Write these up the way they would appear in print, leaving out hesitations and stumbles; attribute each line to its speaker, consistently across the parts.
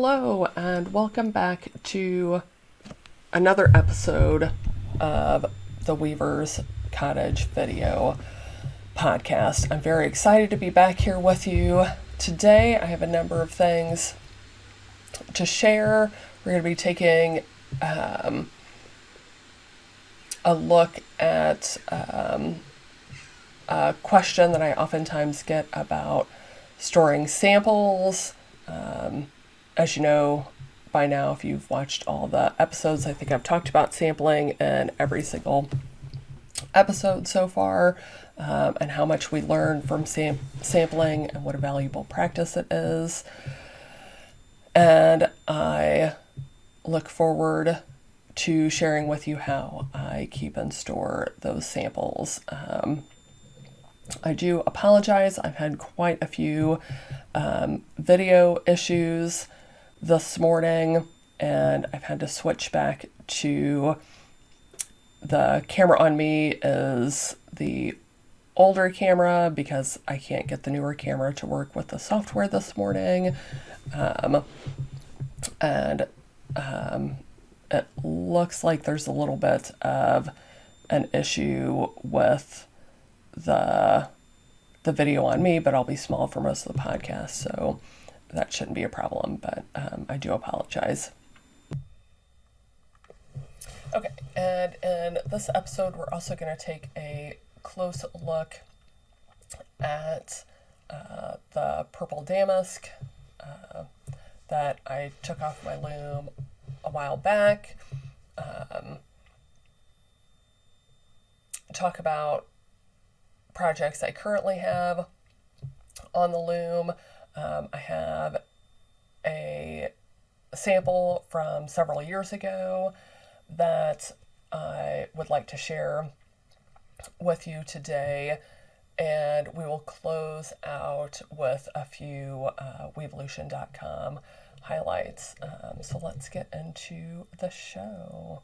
Speaker 1: Hello and welcome back to another episode of the Weaver's Cottage video podcast. I'm very excited to be back here with you. Today I have a number of things to share. We're going to be taking a look at a question that I oftentimes get about storing samples. As you know by now, if you've watched all the episodes, I think I've talked about sampling in every single episode so far, and how much we learn from sampling and what a valuable practice it is. And I look forward to sharing with you how I keep and store those samples. I do apologize. I've had quite a few video issues this morning, and I've had to switch back to the camera on me is the older camera because I can't get the newer camera to work with the software this morning. And it looks like there's a little bit of an issue with the video on me, but I'll be small for most of the podcast, so that shouldn't be a problem, but I do apologize. Okay, and in this episode, we're also going to take a close look at the purple damask that I took off my loom a while back. Talk about projects I currently have on the loom. I have a sample from several years ago that I would like to share with you today, and we will close out with a few Weavelution.com highlights. So let's get into the show.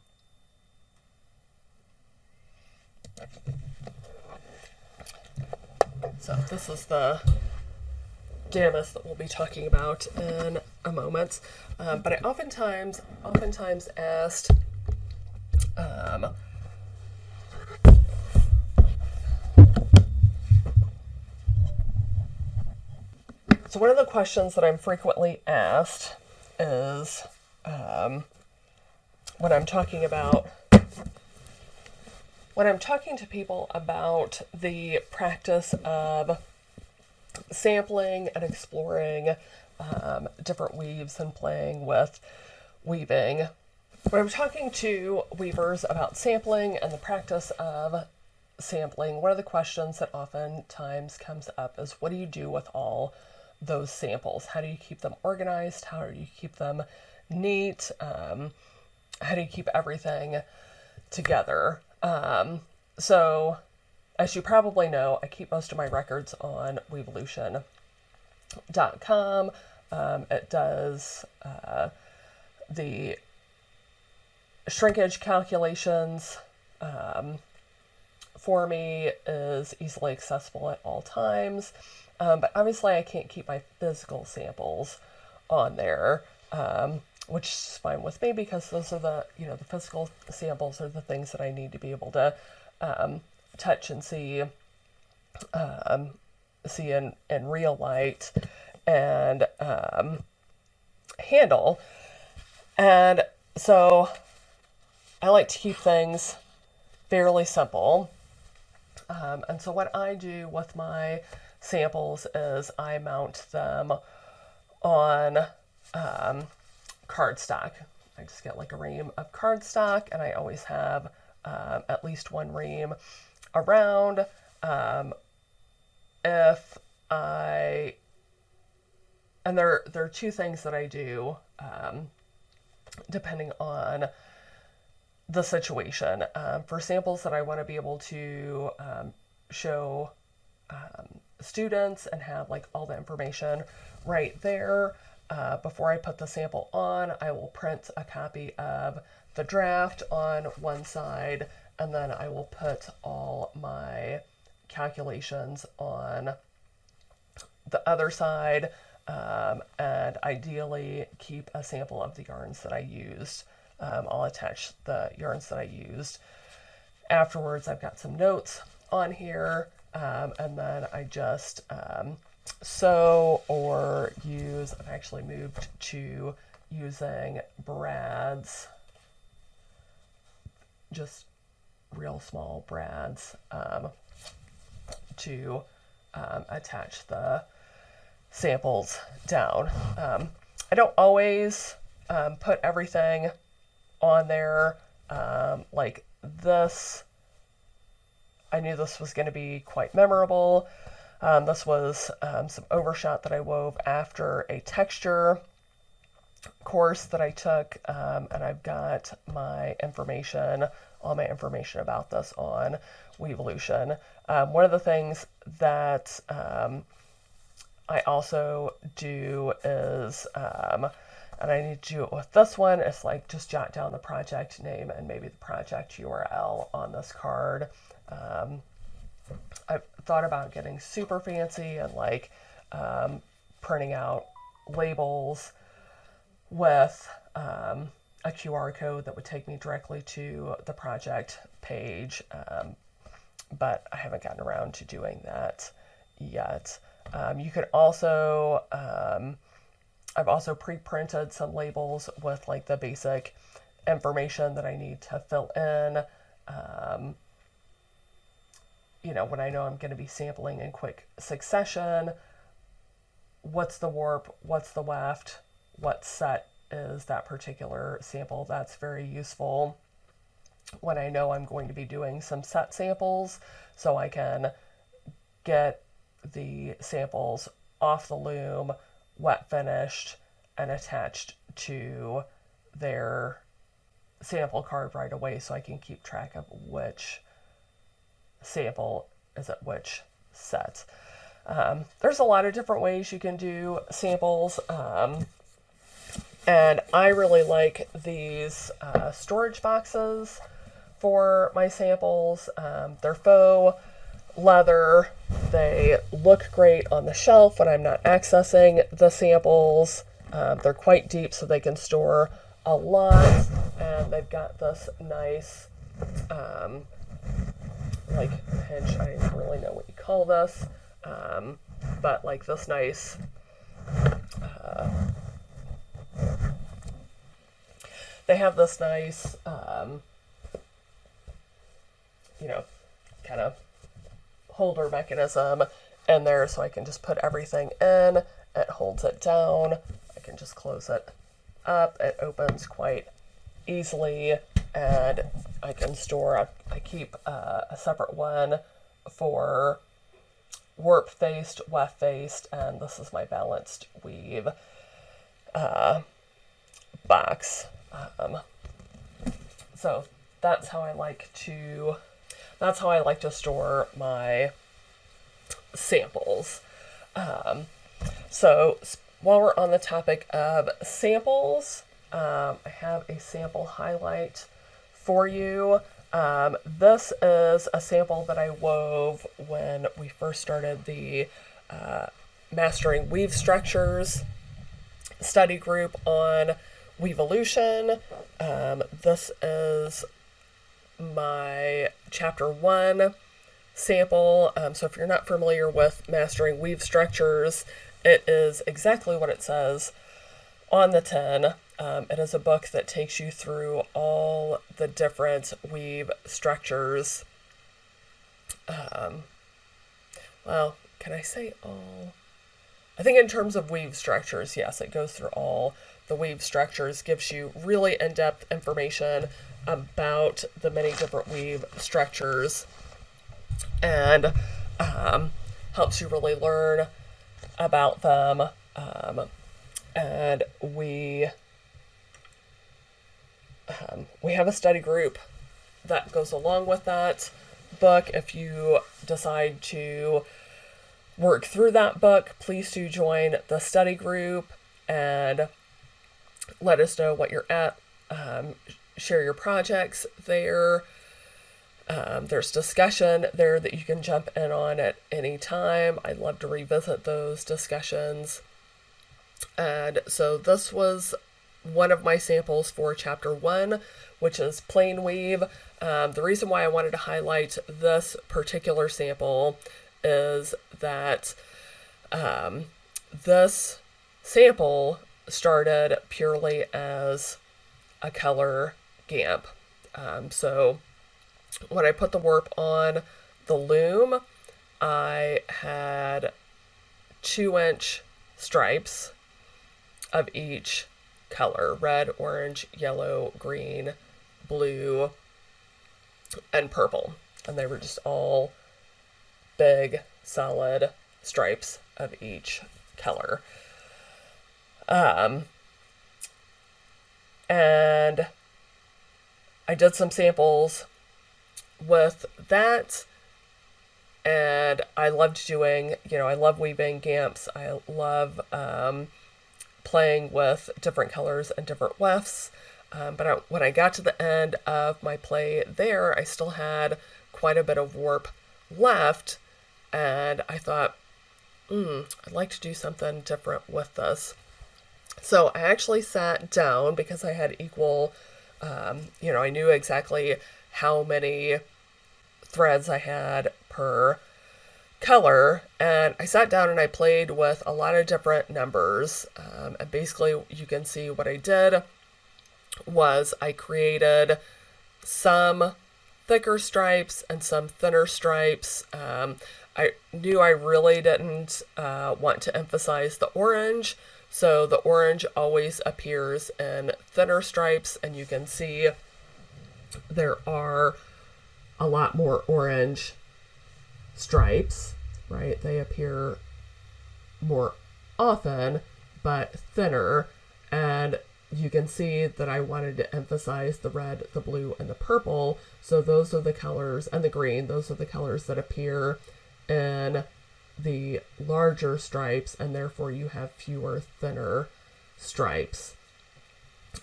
Speaker 1: So this is the damask that we'll be talking about in a moment. But I oftentimes asked so one of the questions that I'm frequently asked is when I'm talking to people about the practice of sampling and exploring different weaves and playing with weaving. When I'm talking to weavers about sampling and the practice of sampling, one of the questions that oftentimes comes up is, what do you do with all those samples? How do you keep them organized? How do you keep them neat? How do you keep everything together? So, as you probably know, I keep most of my records on Weavelution.com. It does the shrinkage calculations for me, is easily accessible at all times. But obviously I can't keep my physical samples on there, which is fine with me because those are the physical samples are the things that I need to be able to touch and see in real light and handle. And so I like to keep things fairly simple. And so what I do with my samples is I mount them on cardstock. I just get like a ream of cardstock, and I always have at least one ream around. And there are two things that I do depending on the situation. For samples that I want to be able to show students and have like all the information right there, before I put the sample on, I will print a copy of the draft on one side, and then I will put all my calculations on the other side. and ideally keep a sample of the yarns that I used. I'll attach the yarns that I used. Afterwards, I've got some notes on here, and then I just sew or use. I've actually moved to using brads, just real small brads, to attach the samples down. I don't always put everything on there. Like this, I knew this was going to be quite memorable. This was some overshot that I wove after a texture course that I took, and I've got my information, all my information about this on Weaveolution. One of the things that I also do is, and I need to do it with this one, is like just jot down the project name and maybe the project URL on this card. I've thought about getting super fancy and like printing out labels with a QR code that would take me directly to the project page, but I haven't gotten around to doing that yet. You could also, I've also pre-printed some labels with like the basic information that I need to fill in. You know, when I know I'm going to be sampling in quick succession, what's the warp, what's the weft, what set is that particular sample. That's very useful when I know I'm going to be doing some set samples, so I can get the samples off the loom, wet finished, and attached to their sample card right away, so I can keep track of which sample is at which set. There's a lot of different ways you can do samples, and I really like these storage boxes for my samples. They're faux leather. They look great on the shelf when I'm not accessing the samples. They're quite deep, so they can store a lot, and they've got this nice like hinge. I don't really know what you call this, but like this nice they have this nice you know, kind of holder mechanism in there, so I can just put everything in. It holds it down. I can just close it up. It opens quite easily, and I can store, I keep a separate one for warp faced, weft faced, and this is my balanced weave box. So that's how I like to store my samples. So while we're on the topic of samples, I have a sample highlight for you. This is a sample that I wove when we first started the Mastering Weave Structures study group on Weaveolution. This is my chapter 1 sample. So if you're not familiar with Mastering Weave Structures, it is exactly what it says on the tin. It is a book that takes you through all the different weave structures. Well, can I say all? I think in terms of weave structures, yes, it goes through all the weave structures, gives you really in-depth information about the many different weave structures, and helps you really learn about them. And we have a study group that goes along with that book. If you decide to work through that book, please do join the study group and let us know what you're at. Share your projects there. There's discussion there that you can jump in on at any time. I'd love to revisit those discussions. And so this was one of my samples for chapter 1, which is plain weave. The reason why I wanted to highlight this particular sample is that this sample started purely as a color GAMP. So when I put the warp on the loom, I had 2-inch stripes of each color: red, orange, yellow, green, blue, and purple. And they were just all big, solid stripes of each color. And I did some samples with that, and I loved doing, I love weaving GAMPs. I love playing with different colors and different wefts. But when I got to the end of my play there, I still had quite a bit of warp left, and I thought, I'd like to do something different with this. So I actually sat down because I had equal, I knew exactly how many threads I had per color, and I sat down and I played with a lot of different numbers. And basically you can see what I did was I created some thicker stripes and some thinner stripes. I knew I really didn't want to emphasize the orange, so the orange always appears in thinner stripes, and you can see there are a lot more orange stripes, right? They appear more often, but thinner. And you can see that I wanted to emphasize the red, the blue, and the purple. So those are the colors, and the green, those are the colors that appear in the larger stripes, and therefore you have fewer thinner stripes.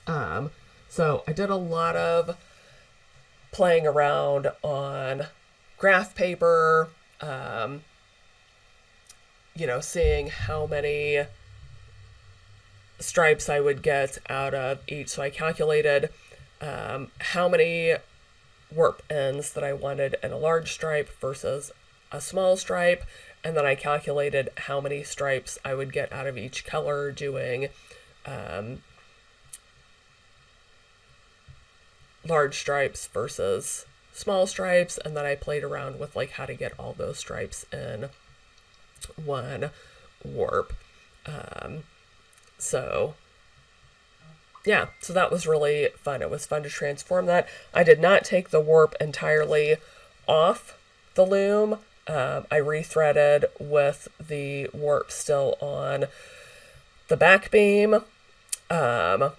Speaker 1: So I did a lot of playing around on graph paper, seeing how many stripes I would get out of each. So I calculated how many warp ends that I wanted in a large stripe versus a small stripe, and then I calculated how many stripes I would get out of each color doing large stripes versus small stripes, and then I played around with how to get all those stripes in one warp. So that was really fun. It was fun to transform that. I did not take the warp entirely off the loom. I rethreaded with the warp still on the back beam. And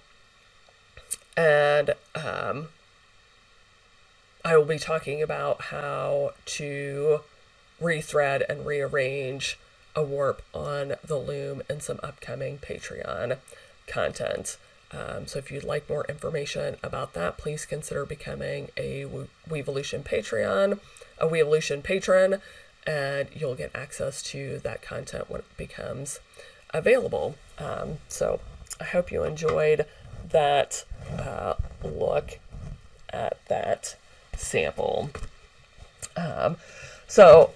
Speaker 1: I will be talking about how to rethread and rearrange a warp on the loom in some upcoming Patreon content. So if you'd like more information about that, please consider becoming a Weaveolution patron, and you'll get access to that content when it becomes available. So I hope you enjoyed that look at that sample. So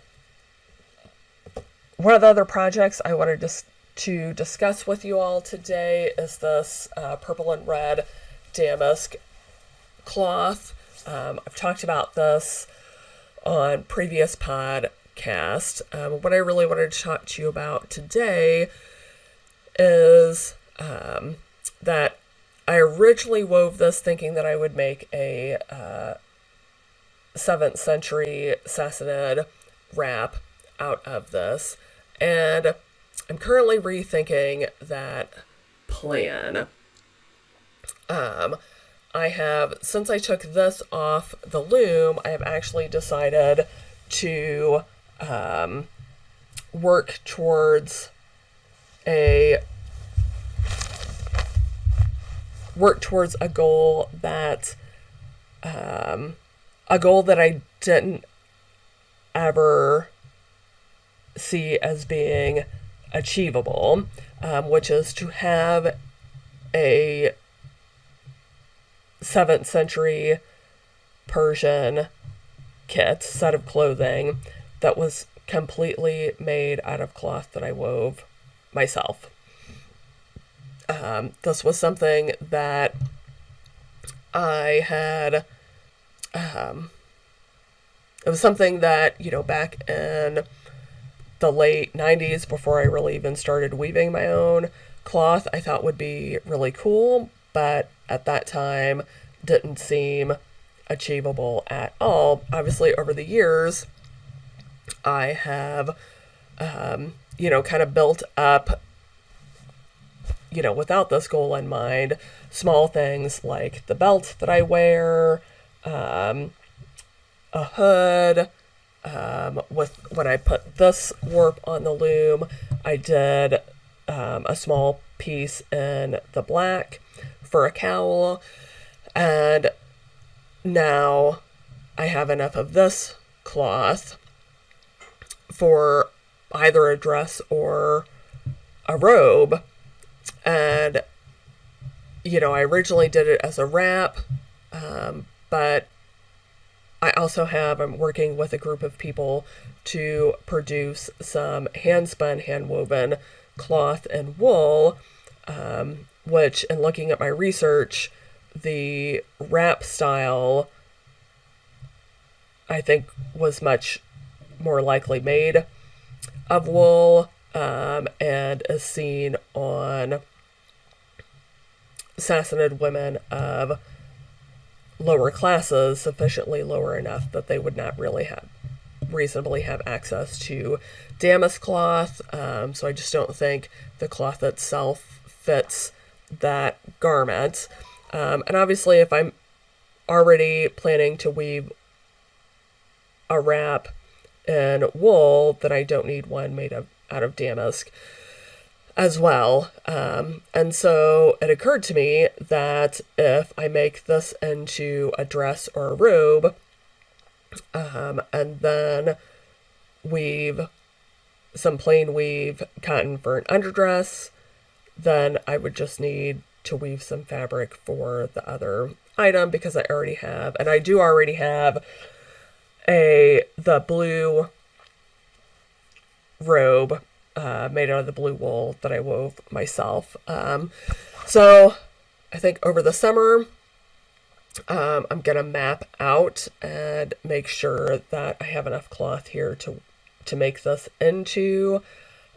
Speaker 1: one of the other projects I wanted to discuss with you all today is this purple and red damask cloth. I've talked about this on previous podcasts. What I really wanted to talk to you about today is that I originally wove this thinking that I would make a 7th century Sassanid wrap out of this, and I'm currently rethinking that plan. I have, since I took this off the loom, I have actually decided to work towards a goal that I didn't ever see as being achievable, which is to have a 7th century Persian set of clothing that was completely made out of cloth that I wove myself. This was something that I had, it was something that, back in the late 90s, before I really even started weaving my own cloth, I thought would be really cool, but at that time didn't seem achievable at all. Obviously, over the years, I have, kind of built up, without this goal in mind, small things like the belt that I wear, a hood. When I put this warp on the loom, I did a small piece in the black for a cowl, and now I have enough of this cloth for either a dress or a robe. And, I originally did it as a wrap, but I'm working with a group of people to produce some hand-spun, hand-woven cloth and wool, which, in looking at my research, the wrap style, I think, was much more likely made of wool, and is seen on Sassanid women of lower classes, sufficiently lower enough that they would not really reasonably have access to damask cloth. So I just don't think the cloth itself fits that garment. And obviously, if I'm already planning to weave a wrap in wool, then I don't need one made out of damask as well. And so it occurred to me that if I make this into a dress or a robe, and then weave some plain weave cotton for an underdress, then I would just need to weave some fabric for the other item, because I already have, and I do already have the blue robe made out of the blue wool that I wove myself. So I think over the summer, I'm going to map out and make sure that I have enough cloth here to make this into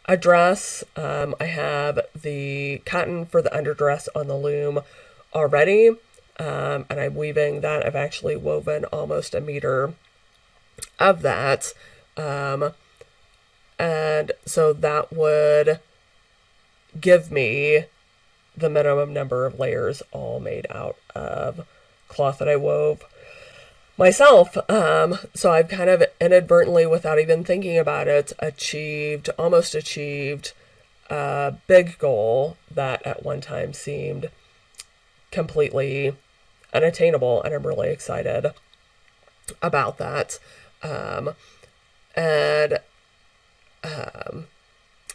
Speaker 1: a dress. I have the cotton for the underdress on the loom already, and I'm weaving that. I've actually woven almost a meter of that. And so that would give me the minimum number of layers all made out of cloth that I wove myself. So I've kind of inadvertently, without even thinking about it, almost achieved a big goal that at one time seemed completely unattainable, and I'm really excited about that.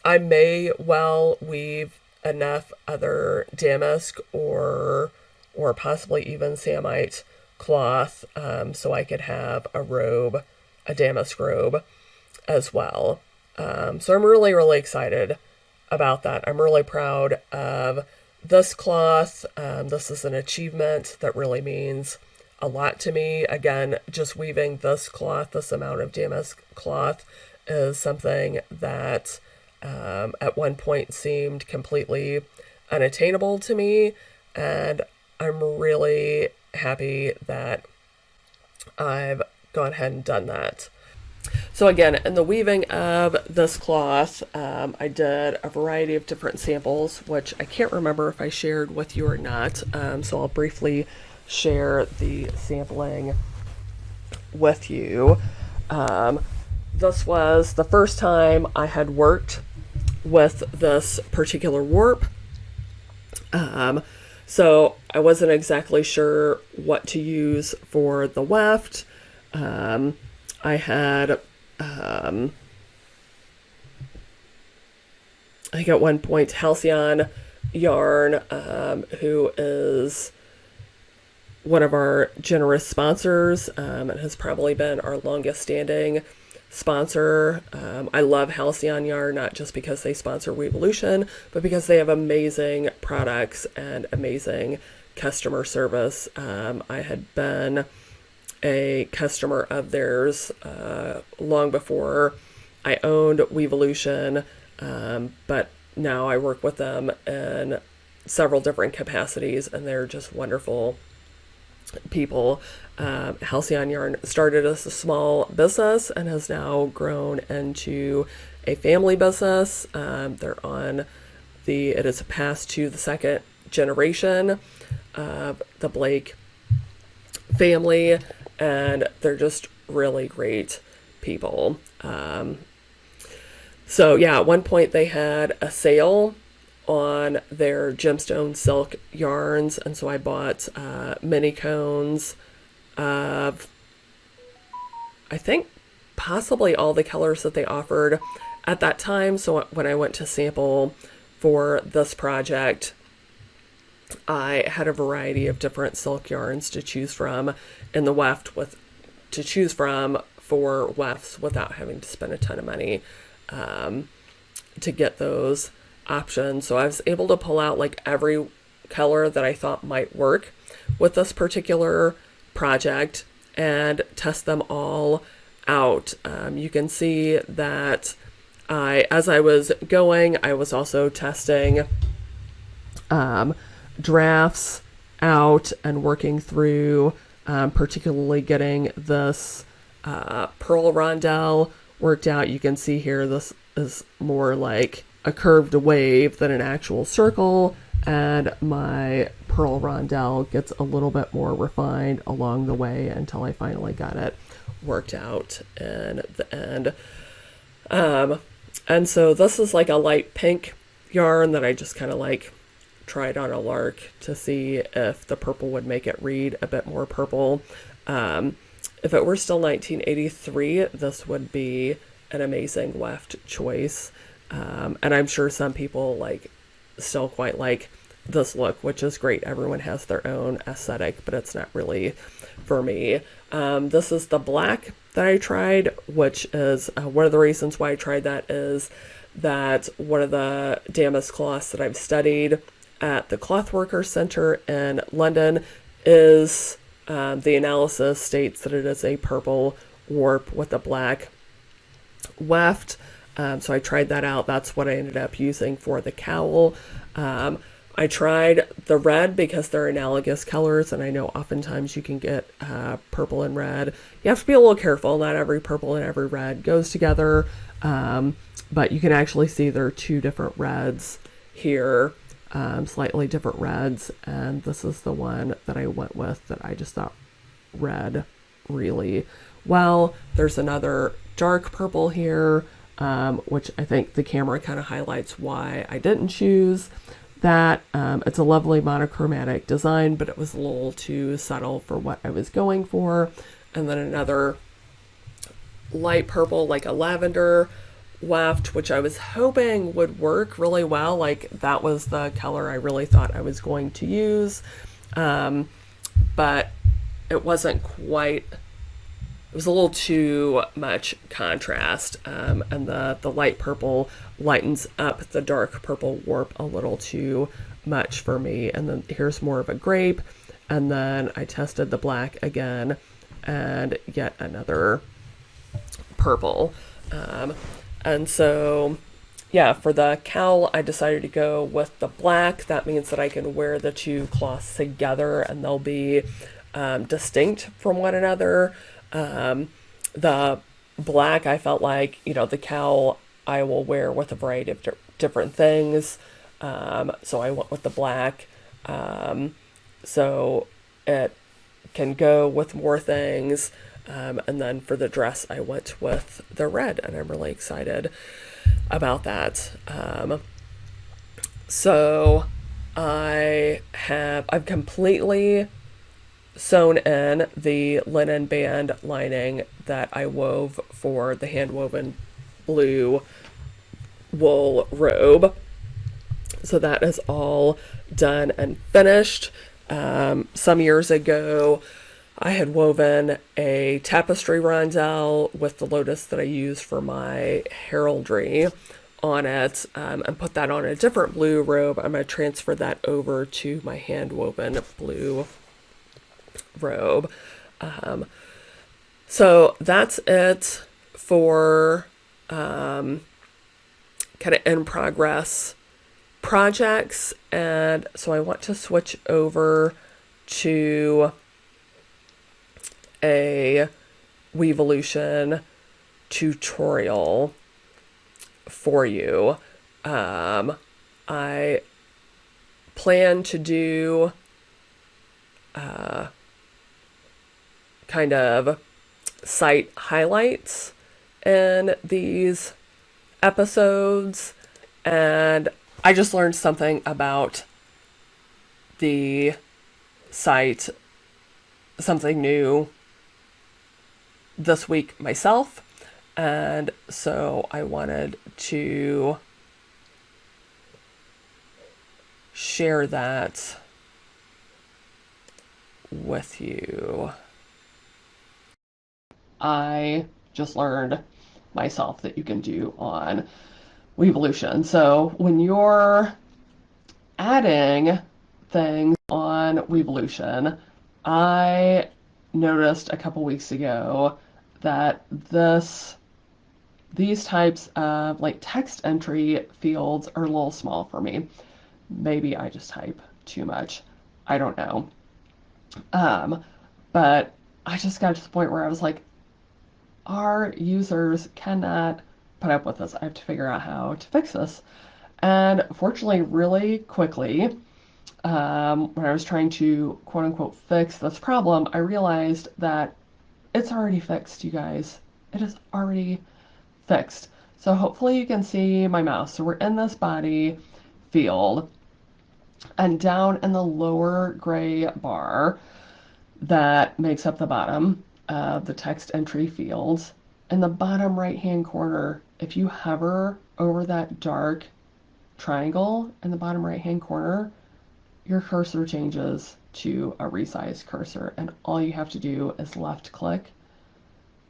Speaker 1: I may well weave enough other damask or possibly even samite cloth, so I could have a damask robe as well. So I'm really, really excited about that. I'm really proud of this cloth. This is an achievement that really means a lot to me. Again, just weaving this cloth, this amount of damask cloth, is something that at one point seemed completely unattainable to me, and I'm really happy that I've gone ahead and done that. So again, in the weaving of this cloth, I did a variety of different samples, which I can't remember if I shared with you or not, so I'll briefly share the sampling with you. This was the first time I had worked with this particular warp. So I wasn't exactly sure what to use for the weft. I had I think at one point Halcyon Yarn, who is one of our generous sponsors, and has probably been our longest standing sponsor. I love Halcyon Yarn, not just because they sponsor Weaveolution, but because they have amazing products and amazing customer service. I had been a customer of theirs long before I owned Weaveolution, but now I work with them in several different capacities, and they're just wonderful people. Halcyon Yarn started as a small business and has now grown into a family business. They're on it is passed to the second generation of the Blake family, and they're just really great people. So yeah, at one point they had a sale on their gemstone silk yarns, and so I bought mini cones of, I think, possibly all the colors that they offered at that time. So when I went to sample for this project, I had a variety of different silk yarns to choose from in the weft for wefts without having to spend a ton of money to get those options. So I was able to pull out like every color that I thought might work with this particular project and test them all out. You can see that as I was going, I was also testing drafts out and working through, particularly getting this pearl rondelle worked out. You can see here this is more like a curved wave than an actual circle, and my pearl rondelle gets a little bit more refined along the way until I finally got it worked out in the end. And so this is like a light pink yarn that I just kind of like tried on a lark to see if the purple would make it read a bit more purple. If it were still 1983, this would be an amazing weft choice. And I'm sure some people still quite like this look, which is great. Everyone has their own aesthetic, but it's not really for me. This is the black that I tried, which is one of the reasons why I tried that is that one of the damask cloths that I've studied at the Clothworkers Center in London is the analysis states that it is a purple warp with a black weft. So I tried that out. That's what I ended up using for the cowl. I tried the red because they're analogous colors, and I know oftentimes you can get purple and red. You have to be a little careful. Not every purple and every red goes together, but you can actually see there are two different reds here, slightly different reds, and this is the one that I went with that I just thought read really well. There's another dark purple here, which I think the camera kind of highlights why I didn't choose that. It's a lovely monochromatic design, but it was a little too subtle for what I was going for. And then another light purple, like a lavender weft, which I was hoping would work really well. Like that was the color I really thought I was going to use. But it wasn't quite, it was a little too much contrast, and the light purple lightens up the dark purple warp a little too much for me. And then here's more of a grape, and then I tested the black again and yet another purple. And so yeah, for the cowl I decided to go with the black. That means that I can wear the two cloths together and they'll be distinct from one another. The black, I felt like, the cowl I will wear with a variety of different things. So I went with the black. So it can go with more things. And then for the dress, I went with the red, and I'm really excited about that. So I've completely sewn in the linen band lining that I wove for the hand-woven blue wool robe. So that is all done and finished. Some years ago, I had woven a tapestry rondelle with the lotus that I use for my heraldry on it, and put that on a different blue robe. I'm going to transfer that over to my hand woven blue robe. So that's it for kind of in progress projects. And so I want to switch over to a Weaveolution tutorial for you. I plan to do kind of site highlights in these episodes, and I just learned something about the site, something new this week myself, and so I wanted to share that with you. I just learned myself that you can do on Weaveolution. So when you're adding things on Weaveolution, I noticed a couple weeks ago that these types of like text entry fields are a little small for me. Maybe I just type too much. I don't know. But I just got to the point where I was like, our users cannot put up with this. I have to figure out how to fix this. And fortunately, really quickly, when I was trying to quote unquote fix this problem, I realized that it's already fixed, you guys. It is already fixed. So hopefully you can see my mouse. So we're in this body field, and down in the lower gray bar that makes up the bottom of the text entry fields, in the bottom right hand corner, if you hover over that dark triangle in the bottom right hand corner, your cursor changes to a resized cursor, and all you have to do is left click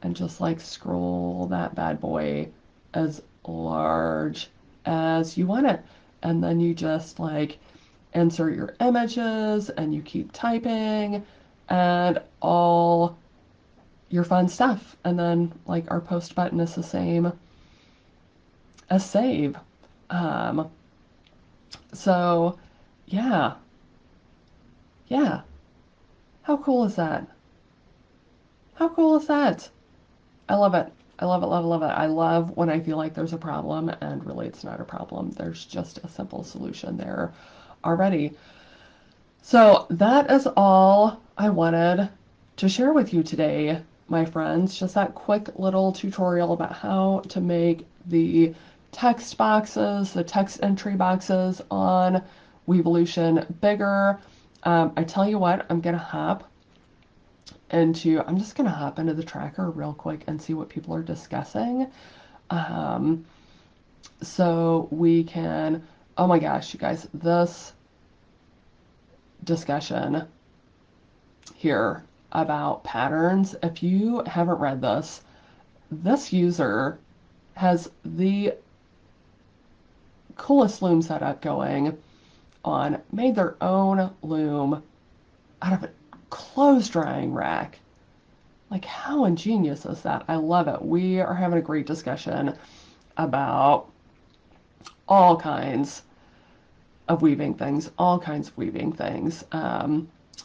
Speaker 1: and just like scroll that bad boy as large as you want it, and then you just like insert your images and you keep typing and all your fun stuff. And then like our post button is the same as save. So yeah, how cool is that? How cool is that? I love it. I love it, love it, love it. I love when I feel like there's a problem and really it's not a problem. There's just a simple solution there already. So that is all I wanted to share with you today, my friends. Just that quick little tutorial about how to make the text boxes, the text entry boxes on Weaveolution bigger. I tell you what, I'm just gonna hop into the tracker real quick and see what people are discussing. So we can, oh my gosh, you guys, this discussion here about patterns, if you haven't read this, this user has the coolest loom setup going on, made their own loom out of a clothes drying rack. Like, how ingenious is that? I love it. We are having a great discussion about all kinds of weaving things,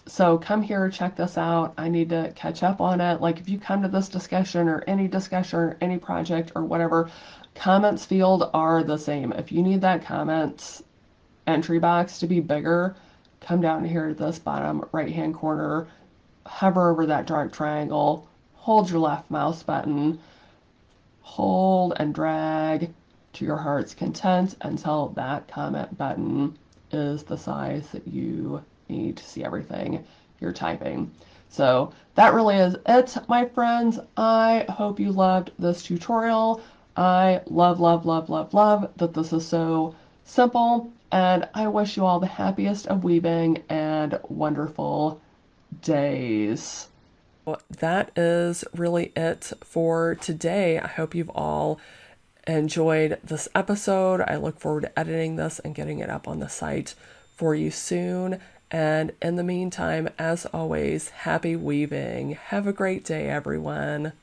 Speaker 1: so come here, check this out. I need to catch up on it. Like, if you come to this discussion or any project or whatever, comments field are the same. If you need that comments entry box to be bigger, come down here to this bottom right hand corner, hover over that dark triangle, hold your left mouse button, hold and drag to your heart's content until that comment button is the size that you need to see everything you're typing. So that really is it, my friends. I hope you loved this tutorial. I love that this is so simple, and I wish you all the happiest of weaving and wonderful days. That is really it for today. I hope you've all enjoyed this episode. I look forward to editing this and getting it up on the site for you soon. And in the meantime, as always, happy weaving. Have a great day, everyone.